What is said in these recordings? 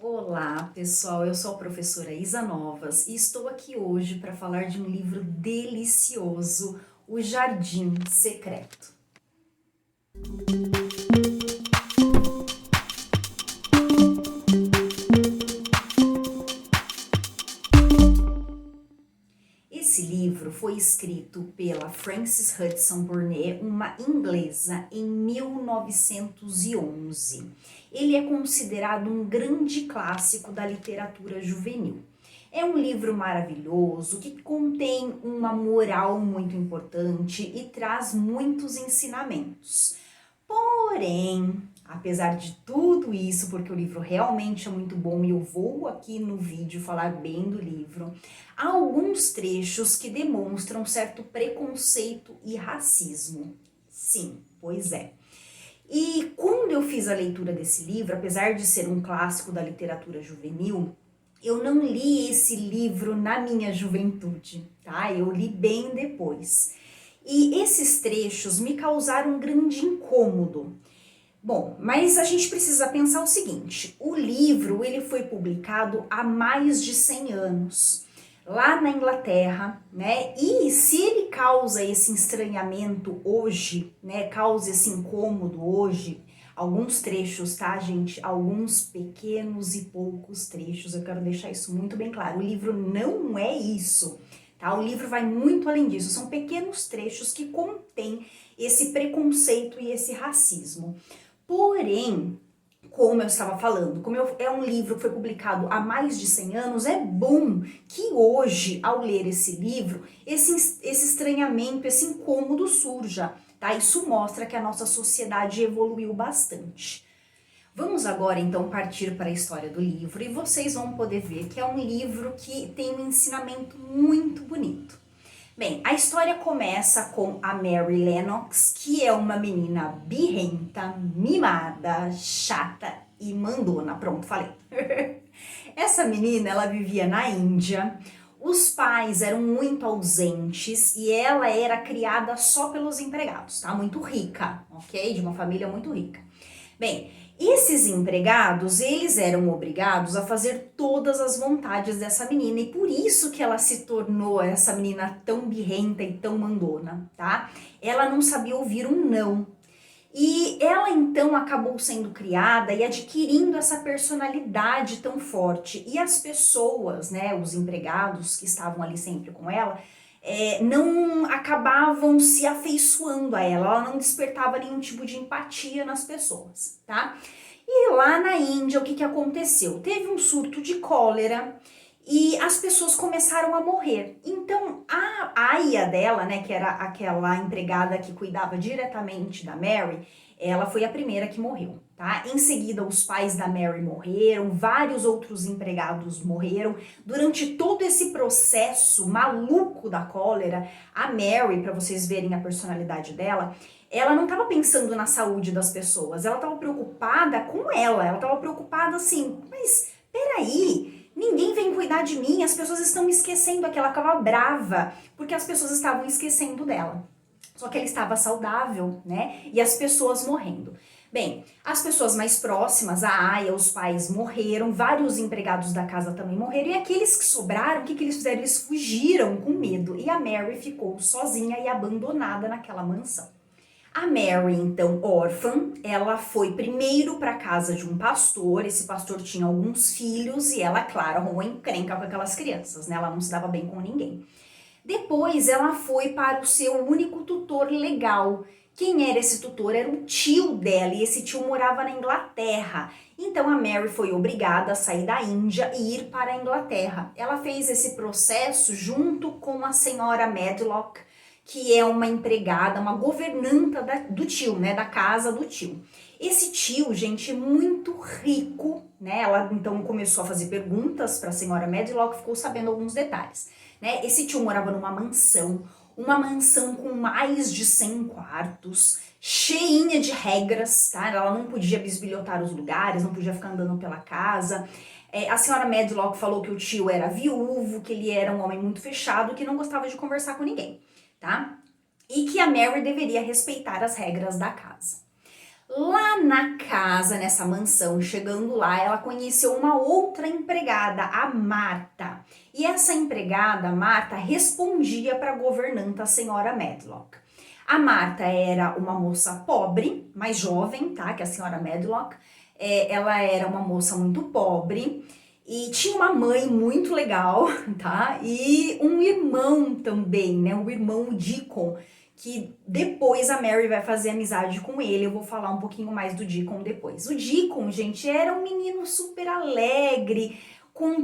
Olá, pessoal. Eu sou a professora Isa Novas e estou aqui hoje para falar de um livro delicioso, O Jardim Secreto. Esse livro foi escrito pela Frances Hudson Burnett, uma inglesa, em 1911. Ele é considerado um grande clássico da literatura juvenil. É um livro maravilhoso que contém uma moral muito importante e traz muitos ensinamentos. Porém, apesar de tudo isso, porque o livro realmente é muito bom e eu vou aqui no vídeo falar bem do livro, há alguns trechos que demonstram certo preconceito e racismo. Sim, pois é. E quando eu fiz a leitura desse livro, apesar de ser um clássico da literatura juvenil, eu não li esse livro na minha juventude, tá? Eu li bem depois. E esses trechos me causaram um grande incômodo. Bom, mas a gente precisa pensar o seguinte, o livro ele foi publicado há mais de 100 anos, lá na Inglaterra, né? E se ele causa esse estranhamento hoje, né? Causa esse incômodo hoje, alguns trechos, tá, gente? Alguns pequenos e poucos trechos, eu quero deixar isso muito bem claro. O livro não é isso. Tá? O livro vai muito além disso, são pequenos trechos que contêm esse preconceito e esse racismo. Porém, como eu estava falando, é um livro que foi publicado há mais de 100 anos, é bom que hoje, ao ler esse livro, esse estranhamento, esse incômodo surja, tá? Isso mostra que a nossa sociedade evoluiu bastante. Vamos agora então partir para a história do livro e vocês vão poder ver que é um livro que tem um ensinamento muito bonito. Bem, a história começa com a Mary Lennox, que é uma menina birrenta, mimada, chata e mandona. Pronto, falei. Essa menina, ela vivia na Índia, os pais eram muito ausentes e ela era criada só pelos empregados, tá? Muito rica, ok? De uma família muito rica. Bem, esses empregados, eles eram obrigados a fazer todas as vontades dessa menina e por isso que ela se tornou essa menina tão birrenta e tão mandona, tá? Ela não sabia ouvir um não. E ela então acabou sendo criada e adquirindo essa personalidade tão forte. E as pessoas, né, os empregados que estavam ali sempre com ela, não acabavam se afeiçoando a ela, ela não despertava nenhum tipo de empatia nas pessoas, tá? E lá na Índia, o que aconteceu? Teve um surto de cólera e as pessoas começaram a morrer. Então, a aia dela, né, que era aquela empregada que cuidava diretamente da Mary, ela foi a primeira que morreu, tá? Em seguida, os pais da Mary morreram, vários outros empregados morreram. Durante todo esse processo maluco da cólera, a Mary, para vocês verem a personalidade dela, ela não estava pensando na saúde das pessoas, ela estava preocupada com ela estava preocupada assim, mas peraí, ninguém vem cuidar de mim, as pessoas estão me esquecendo aqui, ela ficava brava, porque as pessoas estavam esquecendo dela. Só que ela estava saudável, né? E as pessoas morrendo. Bem, as pessoas mais próximas, a Aya, os pais morreram, vários empregados da casa também morreram, e aqueles que sobraram, o que eles fizeram? Eles fugiram com medo, e a Mary ficou sozinha e abandonada naquela mansão. A Mary, então, órfã, ela foi primeiro para a casa de um pastor, esse pastor tinha alguns filhos, e ela, claro, arrumou encrenca com aquelas crianças, né? Ela não se dava bem com ninguém. Depois ela foi para o seu único tutor legal. Quem era esse tutor? Era o tio dela, e esse tio morava na Inglaterra. Então a Mary foi obrigada a sair da Índia e ir para a Inglaterra. Ela fez esse processo junto com a senhora Medlock, que é uma empregada, uma governanta do tio, né, da casa do tio. Esse tio, gente, é muito rico, né? Ela então começou a fazer perguntas para a senhora Medlock, ficou sabendo alguns detalhes, né? Esse tio morava numa mansão, uma mansão com mais de 100 quartos, cheinha de regras, tá? Ela não podia bisbilhotar os lugares, não podia ficar andando pela casa. A senhora Medlock falou que o tio era viúvo, que ele era um homem muito fechado, que não gostava de conversar com ninguém, tá? E que a Mary deveria respeitar as regras da casa. Lá na casa, nessa mansão, chegando lá, ela conheceu uma outra empregada, a Marta. E essa empregada, Marta, respondia para a governanta, a senhora Medlock. A Marta era uma moça pobre, mais jovem, tá? Que a senhora Medlock. Ela era uma moça muito pobre e tinha uma mãe muito legal, tá? E um irmão também, né? O irmão Deacon, que depois a Mary vai fazer amizade com ele. Eu vou falar um pouquinho mais do Deacon depois. O Deacon, gente, era um menino super alegre,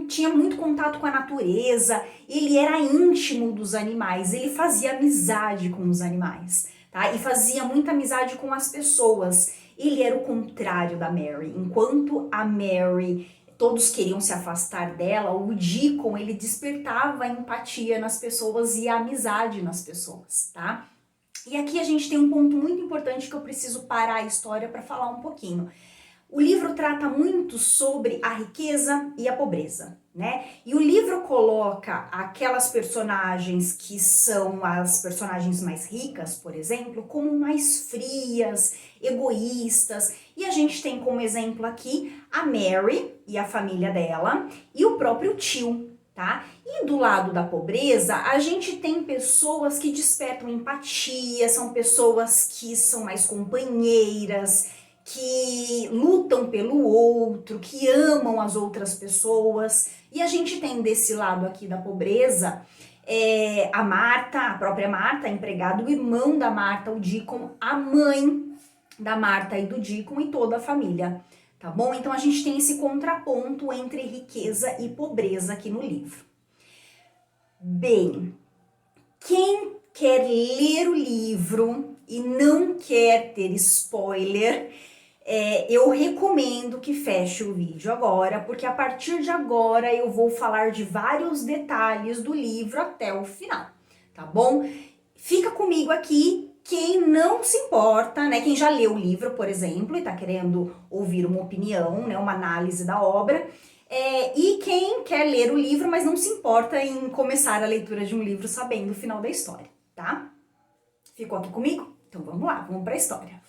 tinha muito contato com a natureza, ele era íntimo dos animais, ele fazia amizade com os animais, tá? E fazia muita amizade com as pessoas. Ele era o contrário da Mary. Enquanto a Mary, todos queriam se afastar dela, o Deacon, ele despertava a empatia nas pessoas e a amizade nas pessoas, tá? E aqui a gente tem um ponto muito importante que eu preciso parar a história para falar um pouquinho. O livro trata muito sobre a riqueza e a pobreza, né? E o livro coloca aquelas personagens que são as personagens mais ricas, por exemplo, como mais frias, egoístas. E a gente tem como exemplo aqui a Mary e a família dela e o próprio tio, tá? E do lado da pobreza, a gente tem pessoas que despertam empatia, são pessoas que são mais companheiras, que lutam pelo outro, que amam as outras pessoas. E a gente tem desse lado aqui da pobreza, a Marta, a própria Marta, a empregada, o irmão da Marta, o Deacon, a mãe da Marta e do Deacon e toda a família. Tá bom? Então a gente tem esse contraponto entre riqueza e pobreza aqui no livro. Bem, quem quer ler o livro e não quer ter spoiler, eu recomendo que feche o vídeo agora, porque a partir de agora eu vou falar de vários detalhes do livro até o final, tá bom? Fica comigo aqui. Quem não se importa, né, quem já leu o livro, por exemplo, e tá querendo ouvir uma opinião, né, uma análise da obra, e quem quer ler o livro, mas não se importa em começar a leitura de um livro sabendo o final da história, tá? Ficou aqui comigo? Então vamos lá, vamos para a história.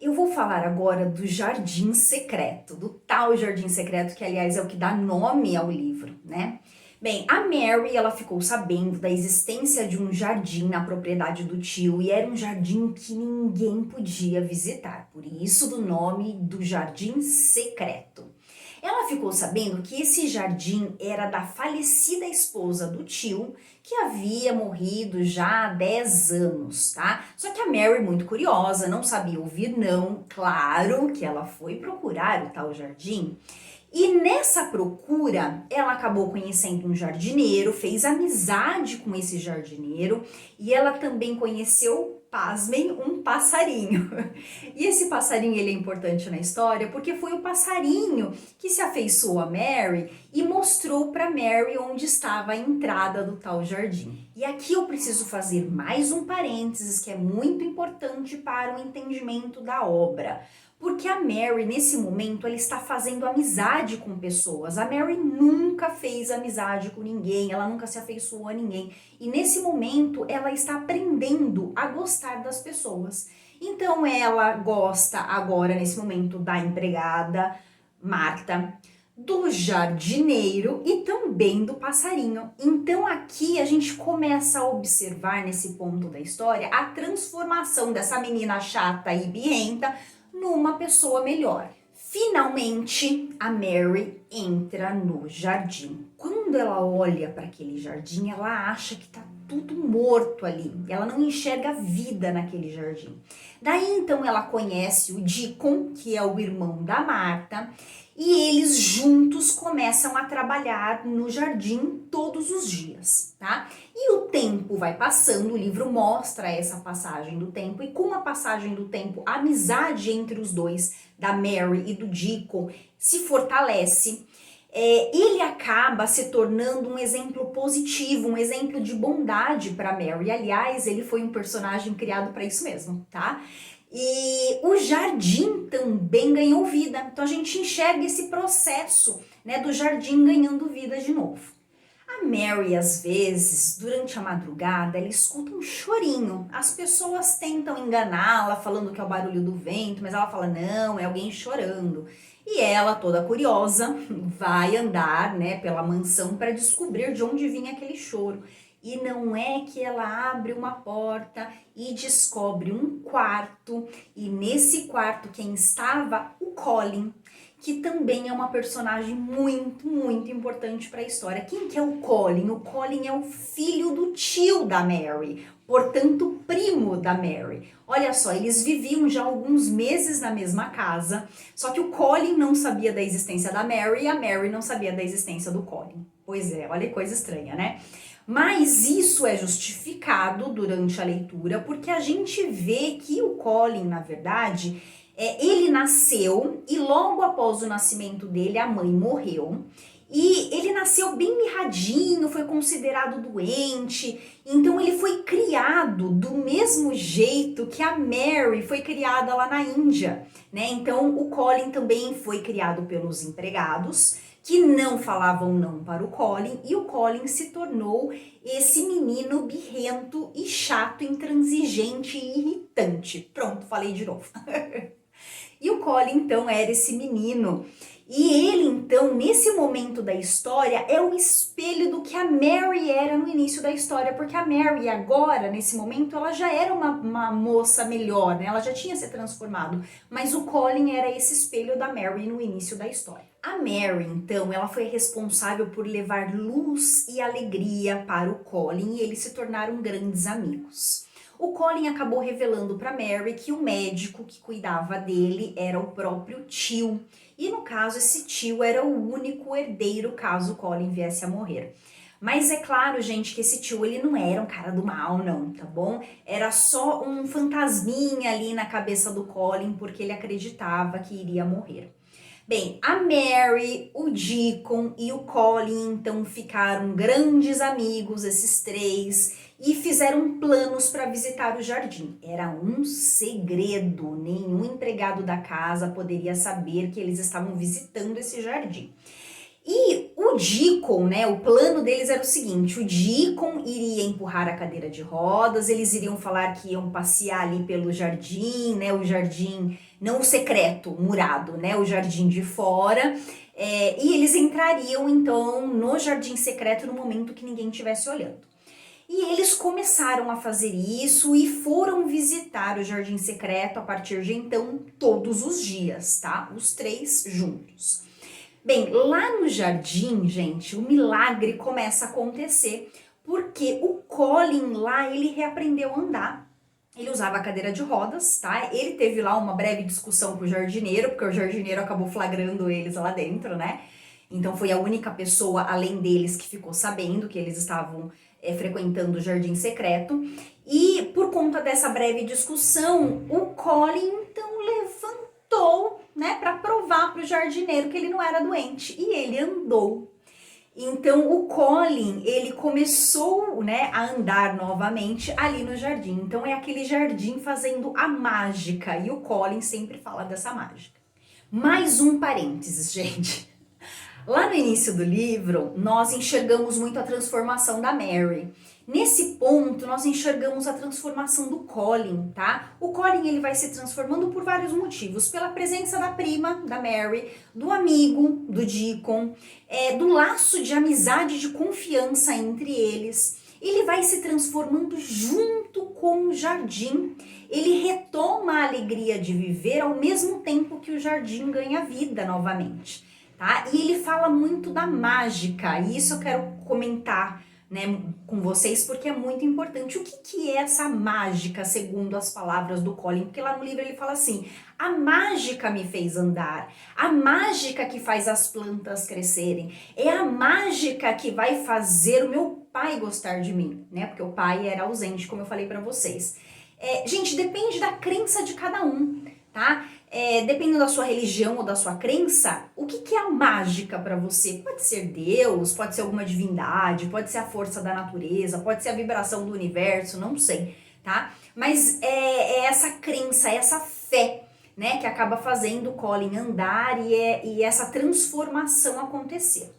Eu vou falar agora do Jardim Secreto, do tal Jardim Secreto, que aliás é o que dá nome ao livro, né? Bem, a Mary, ela ficou sabendo da existência de um jardim na propriedade do tio e era um jardim que ninguém podia visitar, por isso do nome do Jardim Secreto. Ela ficou sabendo que esse jardim era da falecida esposa do tio, que havia morrido já há 10 anos, tá? Só que a Mary, muito curiosa, não sabia ouvir não, claro que ela foi procurar o tal jardim. E nessa procura, ela acabou conhecendo um jardineiro, fez amizade com esse jardineiro e ela também conheceu, pasmem, um passarinho. E esse passarinho ele é importante na história porque foi o passarinho que se afeiçoou a Mary e mostrou para Mary onde estava a entrada do tal jardim. E aqui eu preciso fazer mais um parênteses que é muito importante para o entendimento da obra. Porque a Mary, nesse momento, ela está fazendo amizade com pessoas. A Mary nunca fez amizade com ninguém, ela nunca se afeiçoou a ninguém. E nesse momento, ela está aprendendo a gostar das pessoas. Então, ela gosta agora, nesse momento, da empregada, Marta, do jardineiro e também do passarinho. Então, aqui a gente começa a observar, nesse ponto da história, a transformação dessa menina chata e birrenta numa pessoa melhor. Finalmente, a Mary entra no jardim. Quando ela olha para aquele jardim, ela acha que tá tudo morto ali. Ela não enxerga vida naquele jardim. Daí, então, ela conhece o Deacon, que é o irmão da Marta, e eles juntos começam a trabalhar no jardim todos os dias, tá? E o tempo vai passando, o livro mostra essa passagem do tempo, e com a passagem do tempo, a amizade entre os dois, da Mary e do Deacon, se fortalece. Ele acaba se tornando um exemplo positivo, um exemplo de bondade para Mary. Aliás, ele foi um personagem criado para isso mesmo, tá? E o jardim também ganhou vida. Então a gente enxerga esse processo, né, do jardim ganhando vida de novo. A Mary, às vezes, durante a madrugada, ela escuta um chorinho. As pessoas tentam enganá-la, falando que é o barulho do vento, mas ela fala, não, é alguém chorando. E ela, toda curiosa, vai andar, né, pela mansão para descobrir de onde vinha aquele choro. E não é que ela abre uma porta e descobre um quarto, e nesse quarto quem estava? O Colin, que também é uma personagem muito, muito importante para a história. Quem que é o Colin? O Colin é o filho do tio da Mary, portanto, primo da Mary. Olha só, eles viviam já alguns meses na mesma casa, só que o Colin não sabia da existência da Mary e a Mary não sabia da existência do Colin. Pois é, olha que coisa estranha, né? Mas isso é justificado durante a leitura porque a gente vê que o Colin, na verdade, ele nasceu e logo após o nascimento dele a mãe morreu. E ele nasceu bem mirradinho, foi considerado doente, então ele foi criado do mesmo jeito que a Mary foi criada lá na Índia, né? Então o Colin também foi criado pelos empregados, que não falavam não para o Colin, e o Colin se tornou esse menino birrento e chato, intransigente e irritante. Pronto, falei de novo. E o Colin, então, era esse menino. E ele, então, nesse momento da história, é o espelho do que a Mary era no início da história, porque a Mary agora, nesse momento, ela já era uma moça melhor, né? Ela já tinha se transformado, mas o Colin era esse espelho da Mary no início da história. A Mary, então, ela foi responsável por levar luz e alegria para o Colin e eles se tornaram grandes amigos. O Colin acabou revelando para Mary que o médico que cuidava dele era o próprio tio. E no caso, esse tio era o único herdeiro caso o Colin viesse a morrer. Mas é claro, gente, que esse tio ele não era um cara do mal, não, tá bom? Era só um fantasminha ali na cabeça do Colin porque ele acreditava que iria morrer. Bem, a Mary, o Deacon e o Colin então ficaram grandes amigos, esses três, e fizeram planos para visitar o jardim. Era um segredo, nenhum empregado da casa poderia saber que eles estavam visitando esse jardim. E o Deacon, né, o plano deles era o seguinte, o Deacon iria empurrar a cadeira de rodas, eles iriam falar que iam passear ali pelo jardim, né, o jardim, não o secreto, murado, né, o jardim de fora, e eles entrariam então no jardim secreto no momento que ninguém estivesse olhando. E eles começaram a fazer isso e foram visitar o jardim secreto a partir de então todos os dias, tá? Os três juntos. Bem, lá no jardim, gente, o milagre começa a acontecer, porque o Colin lá, ele reaprendeu a andar. Ele usava a cadeira de rodas, tá? Ele teve lá uma breve discussão com o jardineiro, porque o jardineiro acabou flagrando eles lá dentro, né? Então foi a única pessoa, além deles, que ficou sabendo que eles estavam frequentando o jardim secreto. E por conta dessa breve discussão, o Colin então levantou, né, para provar para o jardineiro que ele não era doente, e ele andou. Então o Colin, ele começou, né, a andar novamente ali no jardim. Então é aquele jardim fazendo a mágica, e o Colin sempre fala dessa mágica. Mais um parênteses, gente. Lá no início do livro, nós enxergamos muito a transformação da Mary. Nesse ponto, nós enxergamos a transformação do Colin, tá? O Colin, ele vai se transformando por vários motivos. Pela presença da prima, da Mary, do amigo, do Deacon, do laço de amizade, de confiança entre eles. Ele vai se transformando junto com o jardim. Ele retoma a alegria de viver ao mesmo tempo que o jardim ganha vida novamente. Tá? E ele fala muito da mágica, e isso eu quero comentar, né, com vocês, porque é muito importante. O que é essa mágica, segundo as palavras do Colin? Porque lá no livro ele fala assim, a mágica me fez andar, a mágica que faz as plantas crescerem, é a mágica que vai fazer o meu pai gostar de mim, né? Porque o pai era ausente, como eu falei pra vocês. Gente, depende da crença de cada um, tá? Dependendo da sua religião ou da sua crença, o que é a mágica para você? Pode ser Deus, pode ser alguma divindade, pode ser a força da natureza, pode ser a vibração do universo, não sei, tá? Mas é essa crença, essa fé, né, que acaba fazendo o Colin andar e essa transformação acontecer.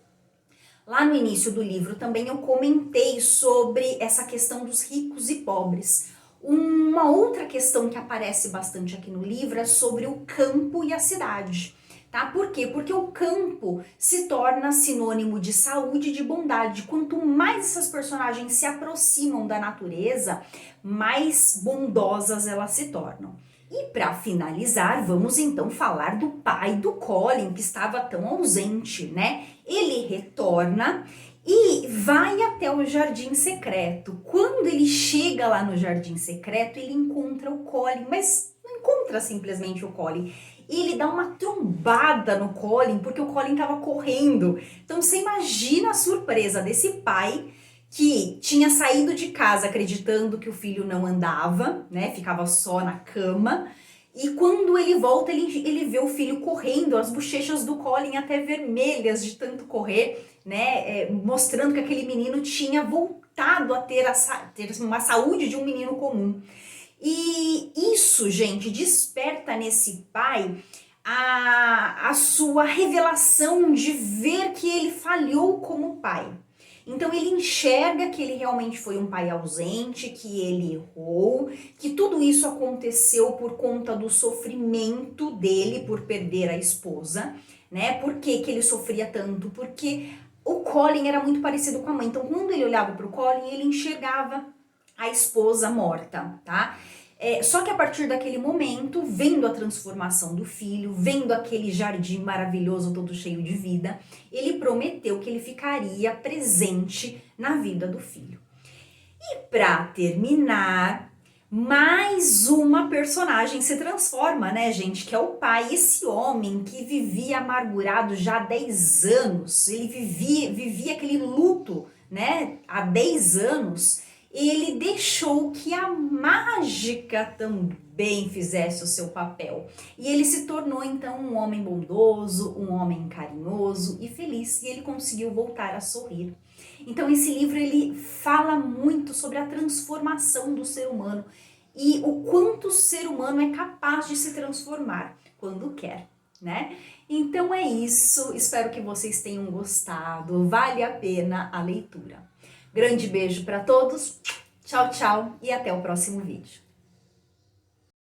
Lá no início do livro também eu comentei sobre essa questão dos ricos e pobres. Uma outra questão que aparece bastante aqui no livro é sobre o campo e a cidade. Tá? Por quê? Porque o campo se torna sinônimo de saúde e de bondade. Quanto mais essas personagens se aproximam da natureza, mais bondosas elas se tornam. E para finalizar, vamos então falar do pai do Colin, que estava tão ausente, né? Ele retorna e vai até o Jardim Secreto. Quando ele chega lá no Jardim Secreto, ele encontra o Colin, mas não encontra simplesmente o Colin. Ele dá uma trombada no Colin, porque o Colin estava correndo. Então você imagina a surpresa desse pai que tinha saído de casa acreditando que o filho não andava, né? Ficava só na cama. E quando ele volta, ele vê o filho correndo, as bochechas do Colin até vermelhas de tanto correr, né? Mostrando que aquele menino tinha voltado a ter uma saúde de um menino comum. E isso, gente, desperta nesse pai a sua revelação de ver que ele falhou como pai. Então ele enxerga que ele realmente foi um pai ausente, que ele errou, que tudo isso aconteceu por conta do sofrimento dele por perder a esposa, né? Por que ele sofria tanto? Porque o Colin era muito parecido com a mãe. Então quando ele olhava para o Colin, ele enxergava a esposa morta, tá? Só que a partir daquele momento, vendo a transformação do filho, vendo aquele jardim maravilhoso todo cheio de vida, ele prometeu que ele ficaria presente na vida do filho. E para terminar, mais uma personagem se transforma, né, gente? Que é o pai, esse homem que vivia amargurado já há 10 anos, ele vivia aquele luto, né, há 10 anos. Ele deixou que a mágica também fizesse o seu papel. E ele se tornou então um homem bondoso, um homem carinhoso e feliz, e ele conseguiu voltar a sorrir. Então esse livro ele fala muito sobre a transformação do ser humano e o quanto o ser humano é capaz de se transformar quando quer, né? Então é isso, espero que vocês tenham gostado, vale a pena a leitura. Grande beijo para todos, tchau, tchau e até o próximo vídeo.